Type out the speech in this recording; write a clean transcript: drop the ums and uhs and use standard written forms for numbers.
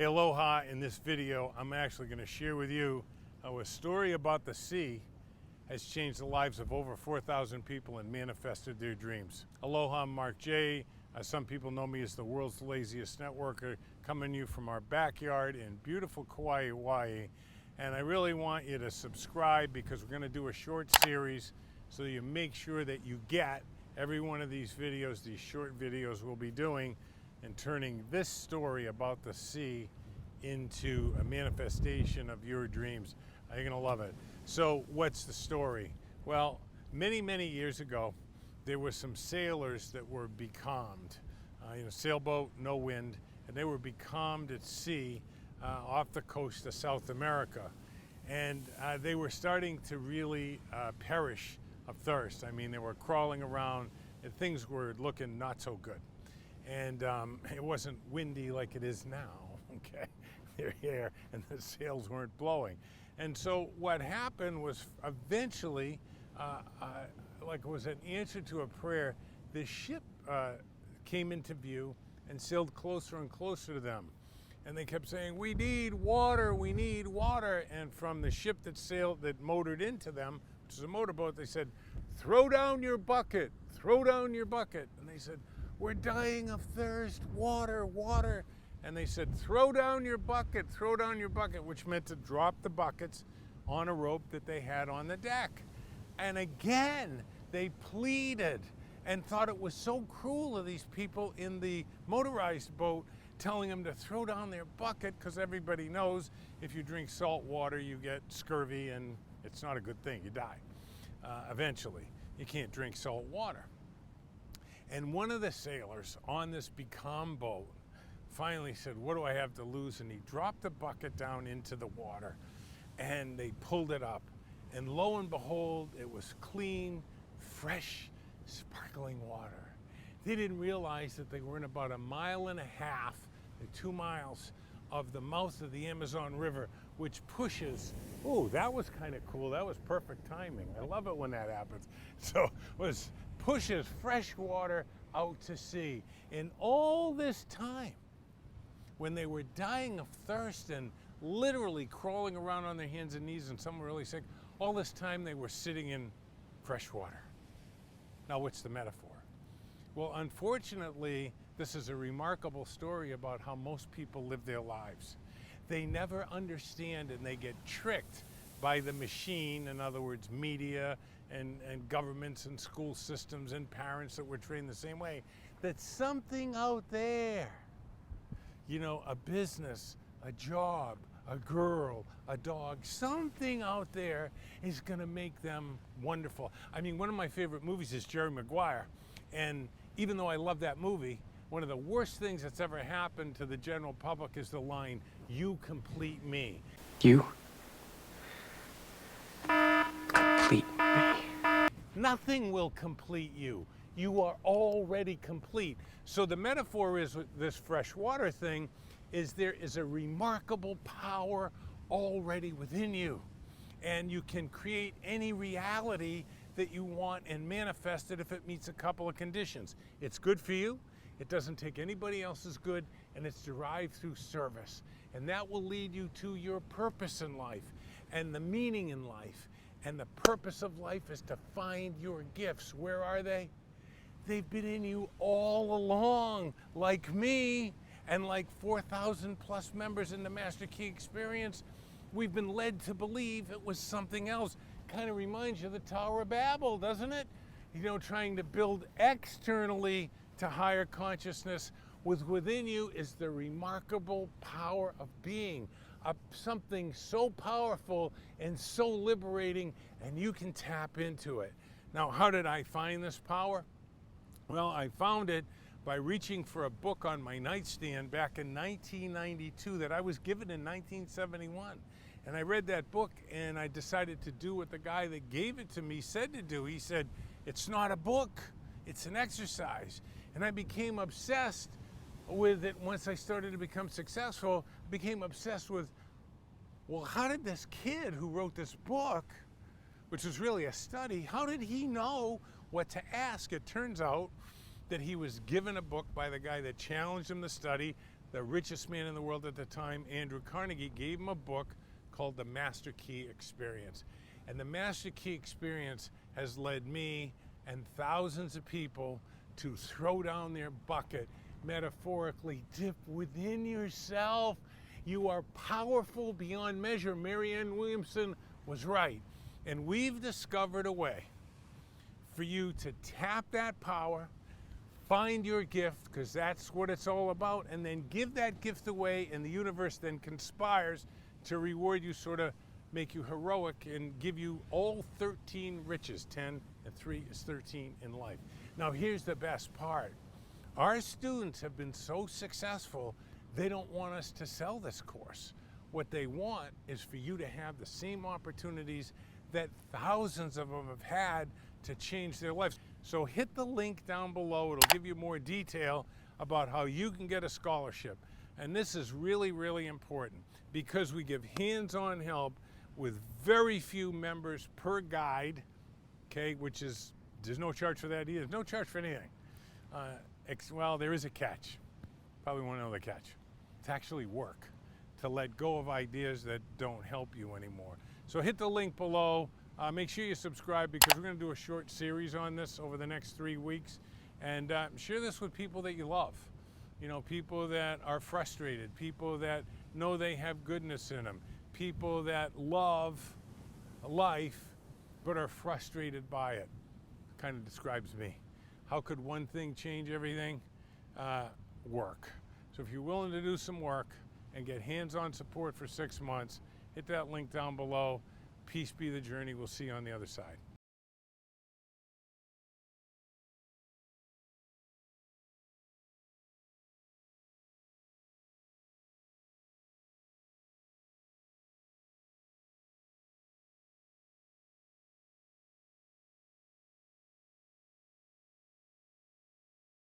Hey, aloha. In this video, I'm actually going to share with you how a story about the sea has changed the lives of over 4,000 people and manifested their dreams. Aloha, I'm Mark J. Some people know me as the world's laziest networker, coming to you from our backyard in beautiful Kauai, Hawaii. And I really want you to subscribe because we're going to do a short series so you make sure that you get every one of these videos, these short videos we'll be doing, and turning this story about the sea into a manifestation of your dreams. You're gonna love it. So what's the story? Well, many years ago, there were some sailors that were becalmed. Sailboat, no wind, and they were becalmed at sea off the coast of South America. And they were starting to really perish of thirst. I mean, they were crawling around and things were looking not so good. And it wasn't windy like it is now, okay? They're here and the sails weren't blowing. And so what happened was eventually, like it was an answer to a prayer, the ship came into view and sailed closer and closer to them. And they kept saying, "We need water, we need water." And from the ship that sailed, that motored into them, which is a motorboat, they said, "Throw down your bucket, throw down your bucket." And they said, "We're dying of thirst, water, water." And they said, "Throw down your bucket, throw down your bucket," which meant to drop the buckets on a rope that they had on the deck. And again, they pleaded and thought it was so cruel of these people in the motorized boat telling them to throw down their bucket, because everybody knows if you drink salt water, you get scurvy and it's not a good thing, you die eventually. You can't drink salt water. And one of the sailors on this becalmed boat finally said, "What do I have to lose?" And he dropped the bucket down into the water and they pulled it up. And lo and behold, it was clean, fresh, sparkling water. They didn't realize that they were in about 1.5 miles to 2 miles of the mouth of the Amazon River, which pushes, oh, that was kind of cool. That was perfect timing. I love it when that happens. So pushes fresh water out to sea. And all this time, when they were dying of thirst and literally crawling around on their hands and knees and some were really sick, all this time they were sitting in fresh water. Now, what's the metaphor? Well, unfortunately, this is a remarkable story about how most people live their lives. They never understand and they get tricked by the machine, in other words, media and governments and school systems and parents that were trained the same way, that something out there, a business, a job, a girl, a dog, something out there is gonna make them wonderful. I mean, one of my favorite movies is Jerry Maguire. And even though I love that movie, one of the worst things that's ever happened to the general public is the line, "You complete me." You complete me. Nothing will complete you. You are already complete. So the metaphor is with this fresh water thing is there is a remarkable power already within you. And you can create any reality that you want and manifest it if it meets a couple of conditions. It's good for you, it doesn't take anybody else's good, and it's derived through service. And that will lead you to your purpose in life and the meaning in life. And the purpose of life is to find your gifts. Where are they? They've been in you all along, like me and like 4,000 plus members in the Master Key Experience. We've been led to believe it was something else. Kind of reminds you of the Tower of Babel, doesn't it? Trying to build externally to higher consciousness. Within you is the remarkable power of being. Something so powerful and so liberating, and you can tap into it. Now, how did I find this power? Well, I found it by reaching for a book on my nightstand back in 1992 that I was given in 1971. And I read that book and I decided to do what the guy that gave it to me said to do. He said, "It's not a book, it's an exercise." And I became obsessed with it. Once I started to become successful, became obsessed with, well, how did this kid who wrote this book, which was really a study, how did he know what to ask? It turns out that he was given a book by the guy that challenged him to study the richest man in the world at the time, Andrew Carnegie, gave him a book called The Master Key Experience. And the Master Key Experience has led me and thousands of people to throw down their bucket, metaphorically dip within yourself. You are powerful beyond measure. Marianne Williamson was right. And we've discovered a way for you to tap that power, find your gift, because that's what it's all about, and then give that gift away, and the universe then conspires to reward you, sort of make you heroic and give you all 13 riches. 10 and 3 is 13 in life. Now here's the best part. Our students have been so successful, they don't want us to sell this course. What they want is for you to have the same opportunities that thousands of them have had to change their lives. So hit the link down below. It'll give you more detail about how you can get a scholarship. And this is really, really important because we give hands-on help with very few members per guide, okay, which is, there's no charge for that either. There's no charge for anything. Well, there is a catch. Probably want to know the catch. It's actually work to let go of ideas that don't help you anymore. So hit the link below. Make sure you subscribe because we're going to do a short series on this over the next 3 weeks. And share this with people that you love. You know, people that are frustrated, people that know they have goodness in them, people that love life but are frustrated by it. Kind of describes me. How could one thing change everything? Work. So if you're willing to do some work and get hands-on support for 6 months, hit that link down below. Peace be the journey. We'll see you on the other side.